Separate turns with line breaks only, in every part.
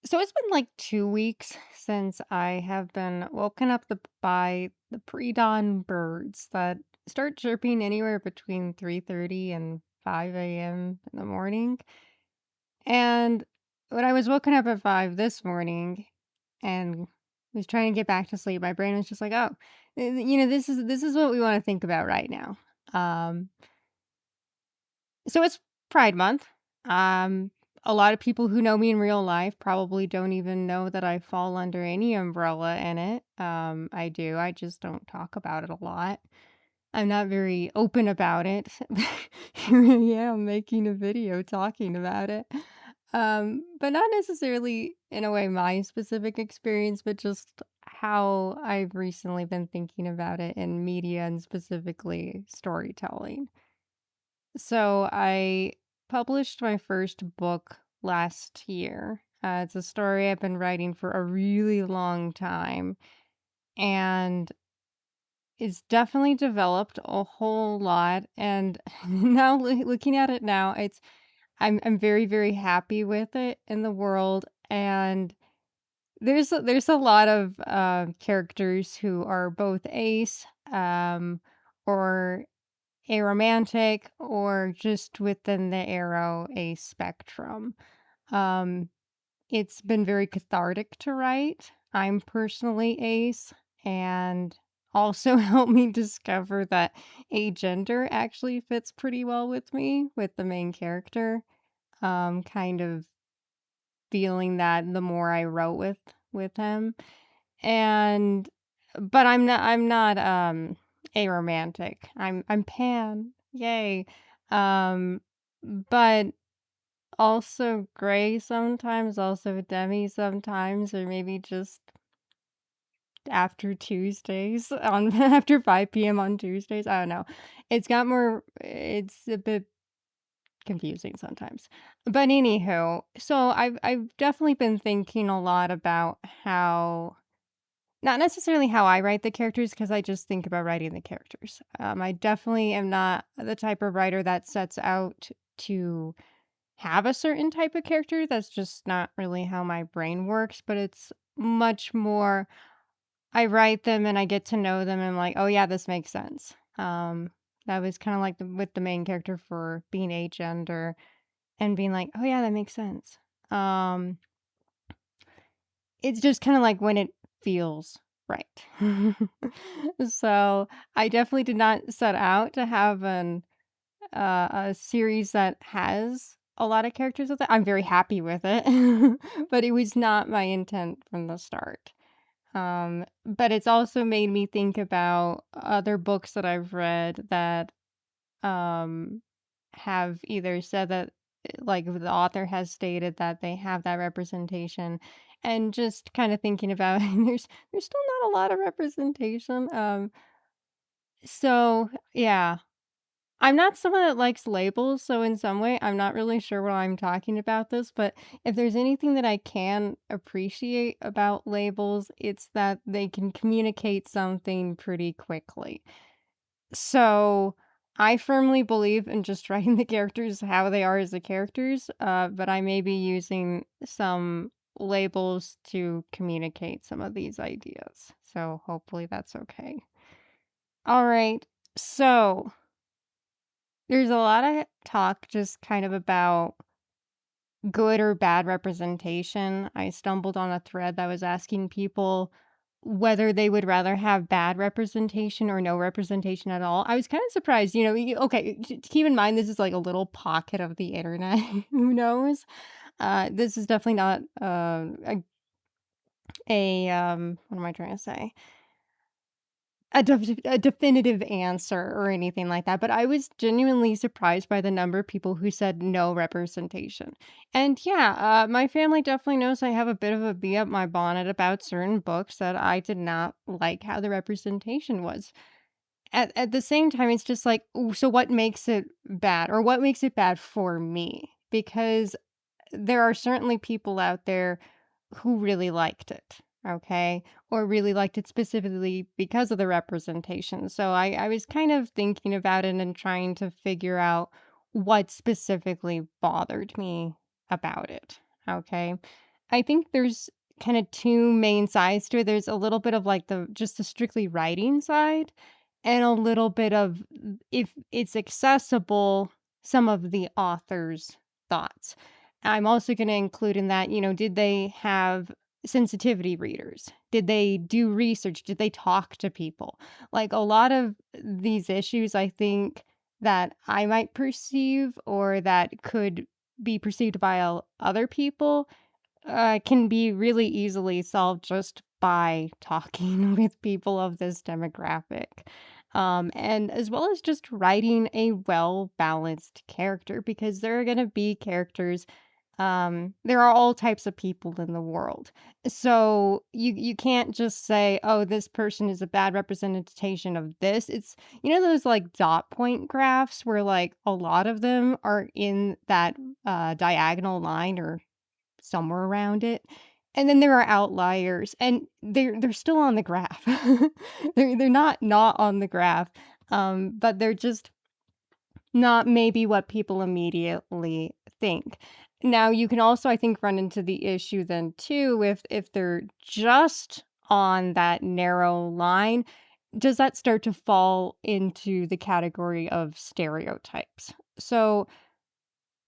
So it's been like 2 weeks since I have been woken up by the pre-dawn birds that start chirping anywhere between 3:30 and 5 a.m. in the morning. And when I was woken up at 5 this morning and was trying to get back to sleep, my brain was just like, "Oh, this is what we want to think about right now." Um, so it's Pride Month. Um, a lot of people who know me in real life probably don't even know that I fall under any umbrella in it. I do. I just don't talk about it a lot. I'm not very open about it. Here I am making a video talking about it. But not necessarily in a way my specific experience, but just how I've recently been thinking about it in media and specifically storytelling. So I published my first book last year. It's a story I've been writing for a really long time, and it's definitely developed a whole lot. And now, looking at it now, I'm very very happy with it in the world. And there's a lot of characters who are both ace, or aromantic, or just within the arrow a spectrum. Um, it's been very cathartic to write. I'm personally ace, and also helped me discover that agender actually fits pretty well with me, with the main character. Kind of feeling that the more I wrote with him. And but I'm not aromantic. I'm pan. Yay. Um but also gray sometimes, also demi sometimes, or maybe just after Tuesdays on after 5 p.m. on Tuesdays. I don't know. It's a bit confusing sometimes. But anywho, so I've definitely been thinking a lot about how, not necessarily how I write the characters, because I just think about writing the characters. I definitely am not the type of writer that sets out to have a certain type of character. That's just not really how my brain works, but it's much more I write them and I get to know them and I'm like, "Oh yeah, this makes sense." That was kind of like with the main character for being agender, and being like, "Oh yeah, that makes sense." Um It's just kinda like when it feels right. So, I definitely did not set out to have a series that has a lot of characters with it. I'm very happy with it, but it was not my intent from the start. But it's also made me think about other books that I've read that um, have either said that, like, the author has stated that they have that representation, and just kind of thinking about there's still not a lot of representation. So yeah, I'm not someone that likes labels, so in some way, I'm not really sure what I'm talking about this, but if there's anything that I can appreciate about labels, it's that they can communicate something pretty quickly. So, I firmly believe in just writing the characters how they are as the characters, but I may be using some labels to communicate some of these ideas. So, hopefully that's okay. All right. So, there's a lot of talk just kind of about good or bad representation. I stumbled on a thread that was asking people whether they would rather have bad representation or no representation at all. I was kind of surprised, okay, keep in mind this is like a little pocket of the internet. Who knows? This is definitely not what am I trying to say? A definitive answer or anything like that, but I was genuinely surprised by the number of people who said no representation. And yeah, my family definitely knows I have a bit of a bee up my bonnet about certain books that I did not like how the representation was. At the same time, it's just like, ooh, so what makes it bad, or what makes it bad for me? Because there are certainly people out there who really liked it, okay? Or really liked it specifically because of the representation. So I was kind of thinking about it and trying to figure out what specifically bothered me about it, okay? I think there's kind of two main sides to it. There's a little bit of like the strictly writing side, and a little bit of if it's accessible, some of the author's thoughts. I'm also going to include in that, did they have sensitivity readers? Did they do research? Did they talk to people? Like a lot of these issues, I think that I might perceive or that could be perceived by other people can be really easily solved just by talking with people of this demographic. And as well as just writing a well balanced character because there are going to be characters. There are all types of people in the world. So you can't just say, oh, this person is a bad representation of this. It's, those like dot point graphs where like a lot of them are in that diagonal line or somewhere around it. And then there are outliers, and they're still on the graph. They're not on the graph, but they're just not maybe what people immediately think. Now, you can also, I think, run into the issue then too if they're just on that narrow line, does that start to fall into the category of stereotypes? So,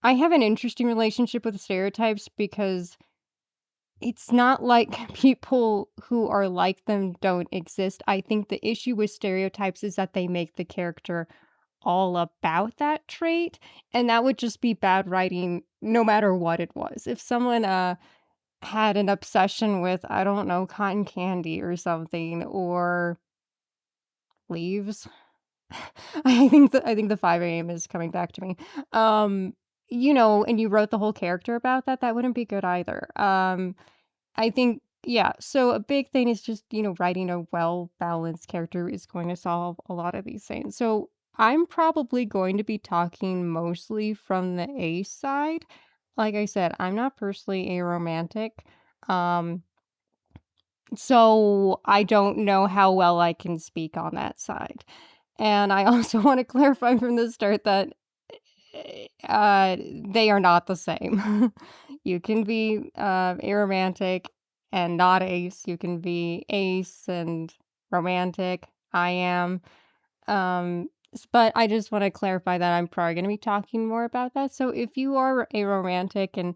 I have an interesting relationship with stereotypes because it's not like people who are like them don't exist. I think the issue with stereotypes is that they make the character all about that trait, and that would just be bad writing no matter what it was. If someone, had an obsession with, I don't know, cotton candy or something, or leaves. I think the 5 AM is coming back to me. Um, and you wrote the whole character about that, that wouldn't be good either. I think yeah, so a big thing is just, writing a well-balanced character is going to solve a lot of these things. So, I'm probably going to be talking mostly from the ace side. Like I said, I'm not personally a romantic. Um, so I don't know how well I can speak on that side. And I also want to clarify from the start that they are not the same. You can be, aromantic and not ace. You can be ace and romantic. I am. But I just want to clarify that I'm probably going to be talking more about that. So if you are a romantic and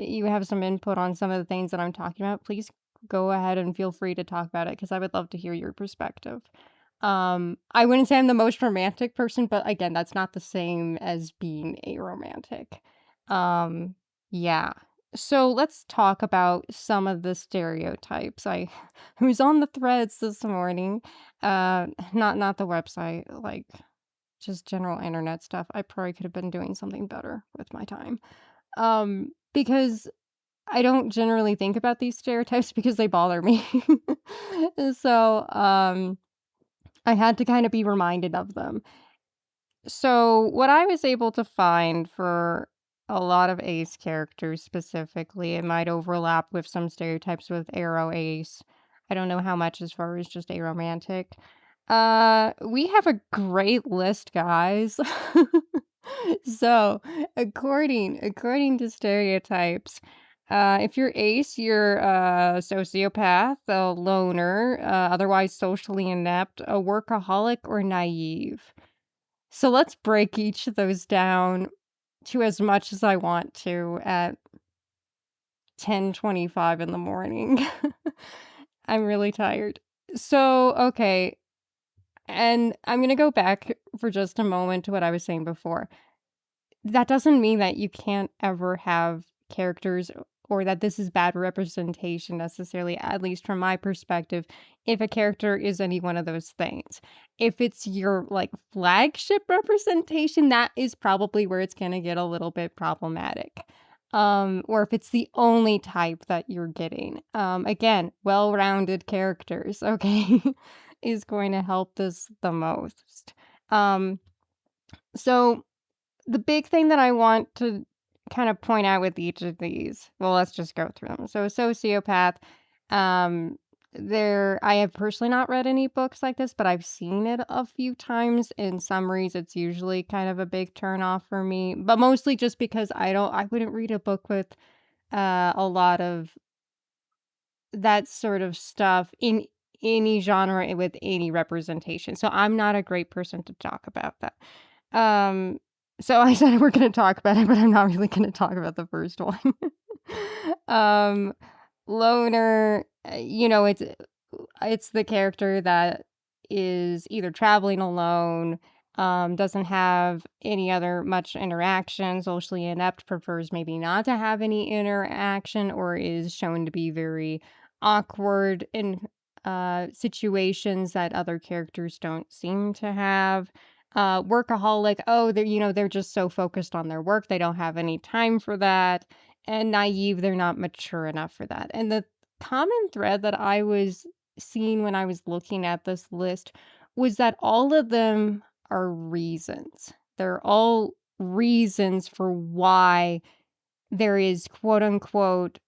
you have some input on some of the things that I'm talking about, please go ahead and feel free to talk about it because I would love to hear your perspective. I wouldn't say I'm the most romantic person, but again, that's not the same as being a romantic. Um, yeah. So let's talk about some of the stereotypes. I was on the threads this morning. Not the website, like just general internet stuff. I probably could have been doing something better with my time. Because I don't generally think about these stereotypes because they bother me. So, I had to kind of be reminded of them. So, what I was able to find for a lot of ace characters specifically, it might overlap with some stereotypes with arrow ace. I don't know how much as far as just aromantic. We have a great list, guys. So, according to stereotypes, if you're ace, you're a sociopath, a loner, otherwise socially inept, a workaholic, or naive. So let's break each of those down to as much as I want to at 10:25 in the morning. I'm really tired. So, okay, and I'm gonna go back for just a moment to what I was saying before. That doesn't mean that you can't ever have characters or that this is bad representation necessarily, at least from my perspective, if a character is any one of those things. If it's your like flagship representation, that is probably where it's going to get a little bit problematic. Or if it's the only type that you're getting. Again, well-rounded characters, okay, is going to help this the most. Um, so the big thing that I want to kind of point out with each of these, well, let's just go through them. So, sociopath, um, I have personally not read any books like this, but I've seen it a few times. In summaries, it's usually kind of a big turn off for me, but mostly just because I wouldn't read a book with a lot of that sort of stuff in any genre and with any representation. So I'm not a great person to talk about that. Um, so I said we're gonna talk about it, but I'm not really gonna talk about the first one. um, Loner, it's the character that is either traveling alone, doesn't have any other much interaction, socially inept, prefers maybe not to have any interaction, or is shown to be very awkward in situations that other characters don't seem to have. Workaholic, oh, they're just so focused on their work, they don't have any time for that. And naive, they're not mature enough for that. And the common thread that I was seeing when I was looking at this list was that all of them are reasons. They're all reasons for why there is quote unquote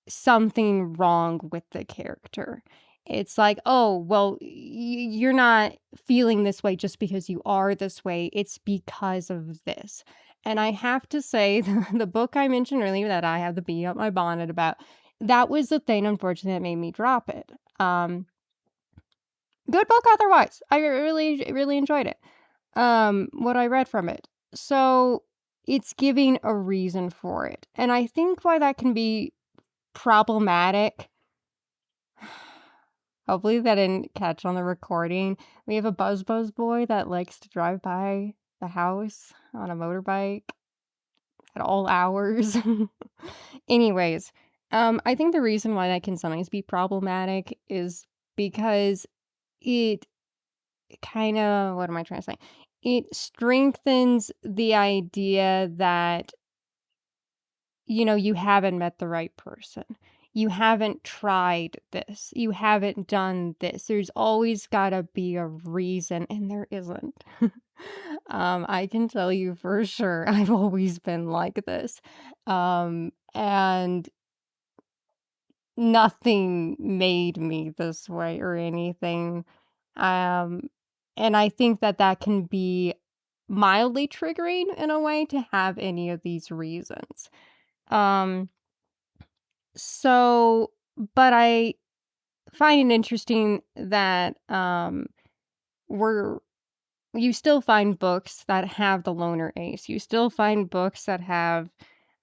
something wrong with the character. It's like, oh, well, you're not feeling this way just because you are this way. It's because of this. And I have to say, the book I mentioned earlier that I have the bee up my bonnet about, that was the thing, unfortunately, that made me drop it. Good book otherwise. I really, really enjoyed it. What I read from it. So it's giving a reason for it. And I think why that can be problematic. Hopefully that didn't catch on the recording. We have a buzz boy that likes to drive by the house on a motorbike at all hours. Anyways, I think the reason why that can sometimes be problematic is because it kind of, what am I trying to say? It strengthens the idea that you haven't met the right person. You haven't tried this. You haven't done this. There's always got to be a reason, and there isn't. I can tell you for sure, I've always been like this. And nothing made me this way or anything. Um, and I think that that can be mildly triggering in a way to have any of these reasons. Um, So, but I find it interesting that we're you still find books that have the loner ace. You still find books that have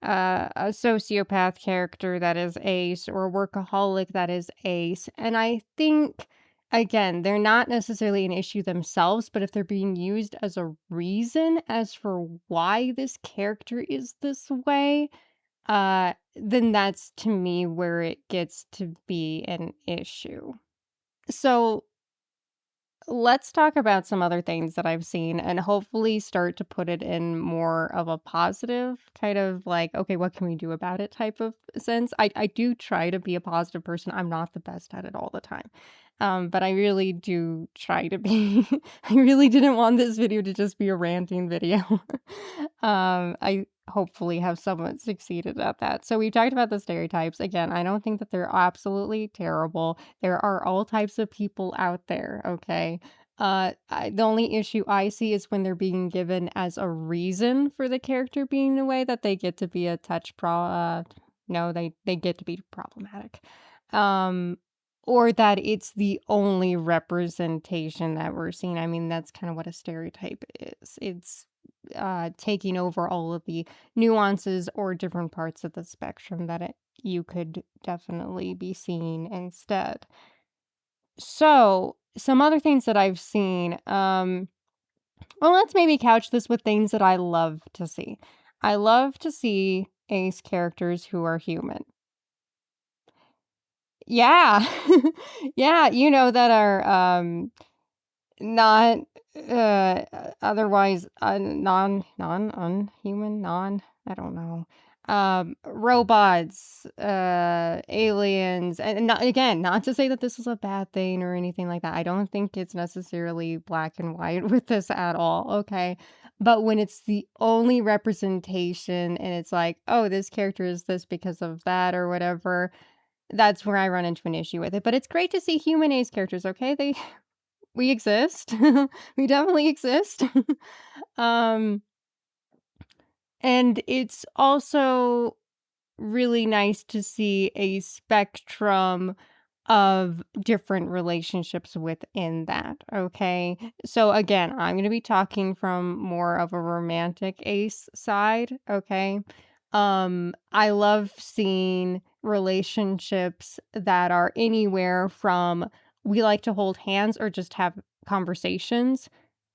a sociopath character that is ace or a workaholic that is ace. And I think again, they're not necessarily an issue themselves, but if they're being used as a reason as for why this character is this way, then that's to me where it gets to be an issue. So let's talk about some other things that I've seen and hopefully start to put it in more of a positive kind of like, okay, what can we do about it type of sense. I do try to be a positive person. I'm not the best at it all the time. But I really do try to be. I really didn't want this video to just be a ranting video. I hopefully have somewhat succeeded at that. So we talked about the stereotypes. Again, I don't think that they're absolutely terrible. There are all types of people out there, okay? The only issue I see is when they're being given as a reason for the character being the way that they get to be a touch no, they get to be problematic. Um, or that it's the only representation that we're seeing. I mean, that's kind of what a stereotype is. It's taking over all of the nuances or different parts of the spectrum that you could definitely be seeing instead. So, some other things that I've seen, well, let's maybe couch this with things that I love to see. I love to see ace characters who are human. Yeah. Yeah, that are not otherwise unhuman, I don't know. Robots, aliens, and not, again, not to say that this is a bad thing or anything like that. I don't think it's necessarily black and white with this at all, okay? But when it's the only representation and it's like, oh, this character is this because of that or whatever, that's where I run into an issue with it. But it's great to see human ace characters, okay? We exist. We definitely exist. Um, and it's also really nice to see a spectrum of different relationships within that, okay? So again, I'm going to be talking from more of a romantic ace side, okay? I love seeing relationships that are anywhere from we like to hold hands or just have conversations,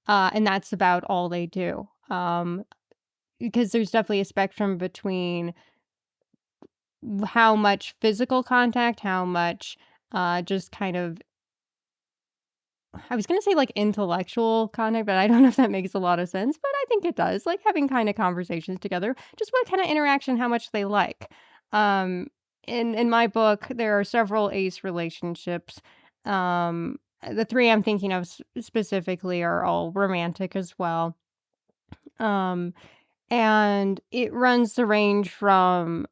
and that's about all they do. Because there's definitely a spectrum between how much physical contact, how much just kind of I was gonna say like intellectual contact, but I don't know if that makes a lot of sense, but I think it does. Like having kind of conversations together, just what kind of interaction, how much they like. Um, in my book, there are several ace relationships. The three I'm thinking of specifically are all romantic as well. Um, and it runs the range from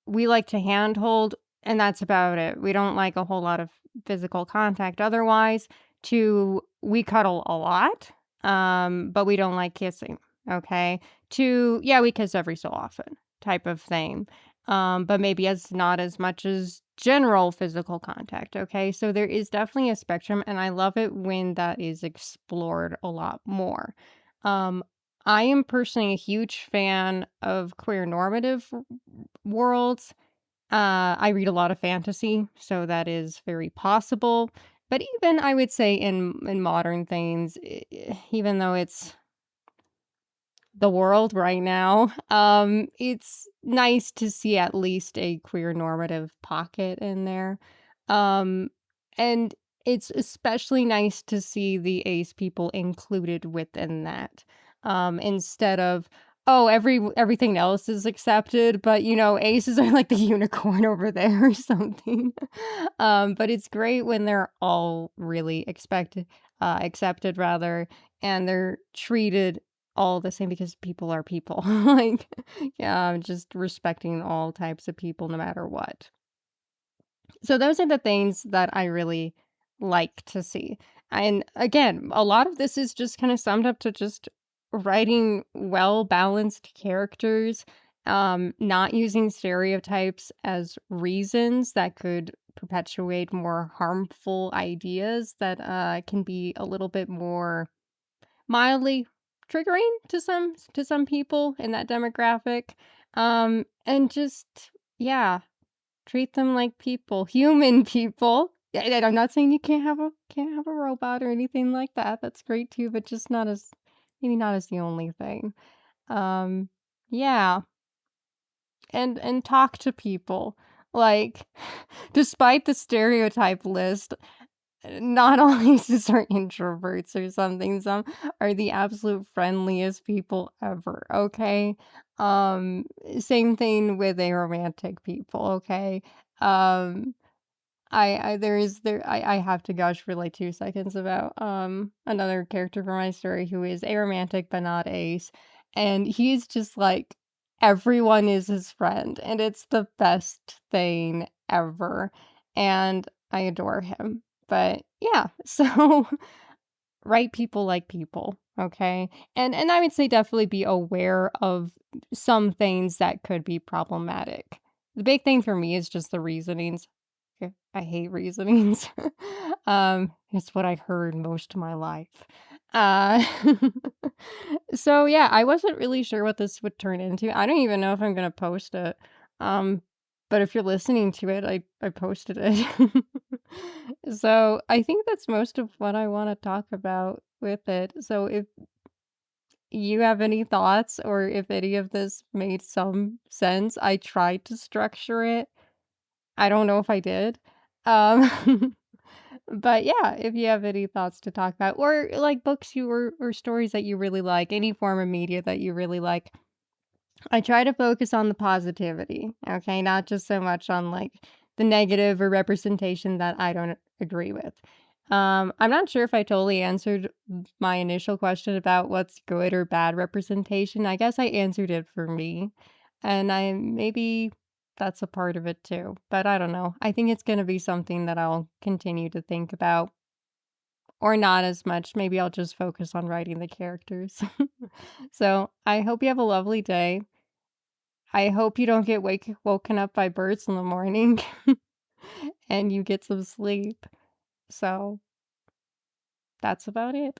we like to handhold, and that's about it. We don't like a whole lot of physical contact otherwise, to we cuddle a lot, but we don't like kissing. Okay. To yeah, we kiss every so often type of thing. But maybe as not as much as general physical contact. Okay. So there is definitely a spectrum, and I love it when that is explored a lot more. Um, I am personally a huge fan of queer normative worlds. I read a lot of fantasy, so that is very possible. But even I would say in modern things, even though it's the world right now, it's nice to see at least a queer normative pocket in there. Um, and it's especially nice to see the ace people included within that. Instead of, oh, everything else is accepted, but aces are like the unicorn over there or something. But it's great when they're all really accepted rather, and they're treated all the same because people are people. Like, yeah, just respecting all types of people no matter what. So those are the things that I really like to see. And again, a lot of this is just kind of summed up to just writing well balanced characters, not using stereotypes as reasons that could perpetuate more harmful ideas that can be a little bit more mildly triggering to some people in that demographic. And just yeah, treat them like people, human people. Yeah, and I'm not saying you can't have a robot or anything like that. That's great too, but just not as maybe not as the only thing. Um, yeah, and talk to people. Like, despite the stereotype list, not all aces are introverts or something. Some are the absolute friendliest people ever, okay? Same thing with aromantic people, okay? Um, I there is there I have to gush for like 2 seconds about another character from my story who is aromantic but not ace. And he's just like everyone is his friend and it's the best thing ever. And I adore him. But yeah, so right people like people, okay? And I would say definitely be aware of some things that could be problematic. The big thing for me is just the reasonings. I hate reasonings. It's what I heard most of my life. Uh, so yeah, I wasn't really sure what this would turn into. I don't even know if I'm gonna post it. Um, but if you're listening to it, I posted it. So I think that's most of what I want to talk about with it. So if you have any thoughts or if any of this made some sense, I tried to structure it. I don't know if I did. Um, but yeah, if you have any thoughts to talk about, or like books or stories that you really like, any form of media that you really like, I try to focus on the positivity, okay, not just so much on like the negative or representation that I don't agree with. I'm not sure if I totally answered my initial question about what's good or bad representation. I guess I answered it for me, and I maybe that's a part of it too. But I don't know. I think it's going to be something that I'll continue to think about, or not as much. Maybe I'll just focus on writing the characters. So I hope you have a lovely day. I hope you don't get woken up by birds in the morning and you get some sleep. So, that's about it.